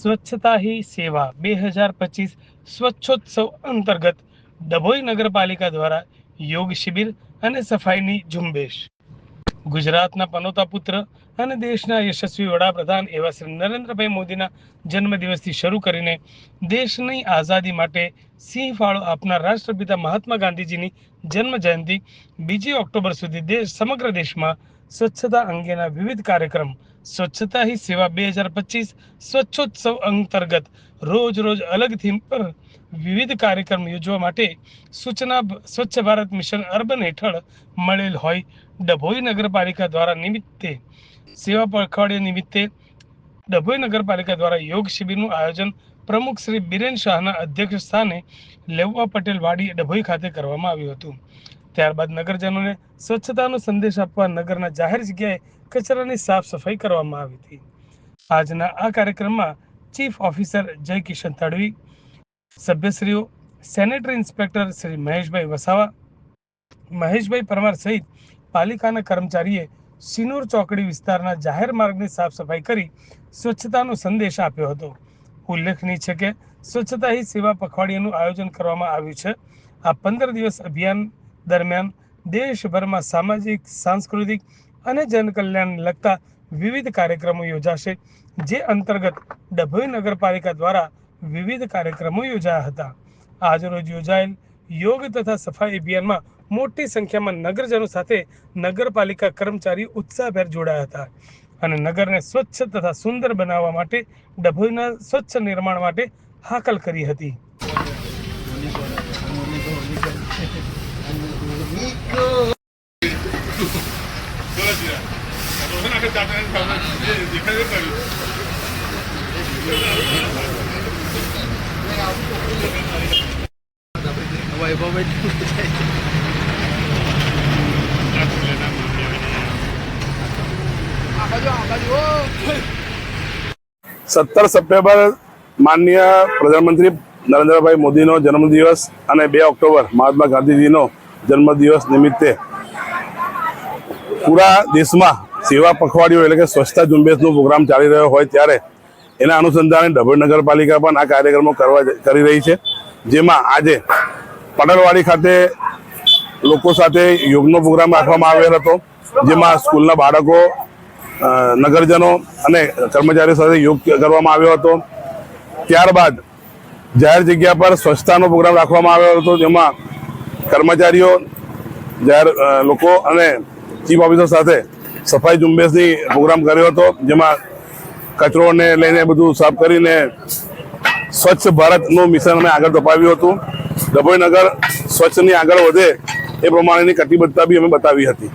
સ્વચ્છતા હી સેવા 2025 સ્વચ્છોત્સવ અંતર્ગત ડભોઈ નગરપાલિકા દ્વારા યોગ શિબિર અને સફાઈની ઝુંબેશ. ગુજરાતના પનોતા પુત્ર અને દેશના યશસ્વી વડાપ્રધાન એવા શ્રી નરેન્દ્રભાઈ મોદીના જન્મદિવસથી શરૂ કરીને દેશની આઝાદી માટે સિંહ ફાળો આપનાર રાષ્ટ્રપિતા મહાત્મા ગાંધીજીની જન્મ જયંતિ 2 ઓક્ટોબર સુધી સમગ્ર દેશમાં સ્વચ્છતા અંગેના વિવિધ કાર્યક્રમ સ્વચ્છતા હી સેવા 2025 સ્વચ્છોત્સવ અંતર્ગત રોજ અલગ થીમ પર વિવિધ કાર્યક્રમ યોજવા માટે સૂચના સ્વચ્છ ભારત મિશન અર્બન હેઠળ મળેલ હોય ડભોઈ નગરપાલિકા દ્વારા નિમિત્તે સેવા પખવાડિયા નિમિત્તે ડભોઈ નગરપાલિકા દ્વારા યોગ શિબિરનું આયોજન પ્રમુખ શ્રી બિરેન શાહના અધ્યક્ષ સ્થાને લેવા પટેલ વાડી ડભોઈ ખાતે કરવામાં આવ્યું હતું. ત્યારબાદ નગરજનોને સ્વચ્છતાનો સંદેશ આપવા નગરના જાહેર જગ્યાએ કચરાની સાફ સફાઈ કરવામાં આવી હતી. આજના આ કાર્યક્રમમાં ચીફ ઓફિસર જય કિશન તડવી, સભ્યશ્રીઓ, સેનેટરી ઇન્સ્પેક્ટર શ્રી મહેશભાઈ વસાવા, મહેશભાઈ પરમાર સહિત પાલિકાના કર્મચારીએ સિનોર ચોકડી વિસ્તારના જાહેર માર્ગની સાફ સફાઈ કરી સ્વચ્છતાનો સંદેશ આપ્યો હતો. ઉલ્લેખનીય છે કે સ્વચ્છતા હી સેવા પખવાડિયાનું આયોજન કરવામાં આવ્યું છે. આ 15 દિવસ અભિયાન દરમિયાન દેશભરમાં સામાજિક, સાંસ્કૃતિક અને જનકલ્યાણને લગતા વિવિધ કાર્યક્રમો યોજાશે, જે અંતર્ગત ડભોઈ નગરપાલિકા દ્વારા વિવિધ કાર્યક્રમો યોજાયા હતા. આજરોજ યોજાયેલ યોગ તથા સફાઈ અભિયાનમાં મોટી સંખ્યામાં નગરજનો સાથે નગરપાલિકા કર્મચારીઓ ઉત્સાહભેર જોડાયા હતા અને નગરને સ્વચ્છ તથા સુંદર બનાવવા માટે ડભોઈના સ્વચ્છ નિર્માણ માટે હાકલ કરી હતી. સપ્ટેમ્બર માનનીય પ્રધાનમંત્રી નરેન્દ્રભાઈ મોદીનો જન્મદિવસ અને 2 ઓક્ટોબર મહાત્મા ગાંધીજીનો જન્મદિવસ નિમિત્તે પૂરા દેશમાં સેવા પખવાડિયો એટલે કે સ્વચ્છતા ઝુંબેશનો પ્રોગ્રામ ચાલી રહ્યો હોય ત્યારે એના અનુસંધાને ડભોઈ નગરપાલિકા પણ આ કાર્યક્રમો કરી રહી છે. જેમાં આજે પટેલવાડી ખાતે લોકો સાથે યોગનો પ્રોગ્રામ રાખવામાં આવેલ હતો, જેમાં સ્કૂલના બાળકો, નગરજનો અને કર્મચારીઓ સાથે યોગ કરવામાં આવ્યો હતો. ત્યારબાદ જાહેર જગ્યા પર સ્વચ્છતાનો પ્રોગ્રામ રાખવામાં આવ્યો હતો, જેમાં કર્મચારીઓ, જાહેર લોકો અને ચીફ ઓફિસર સાથે સફાઈ ઝુંબેશની પ્રોગ્રામ કર્યો હતો, જેમાં કચરોને લઈને બધું સાફ કરીને સ્વચ્છ ભારતનું મિશન અમે આગળ ધપાવ્યું હતું. ડભોઈ નગર સ્વચ્છની આગળ વધે એ પ્રમાણેની કટિબદ્ધતા બી અમે બતાવી હતી.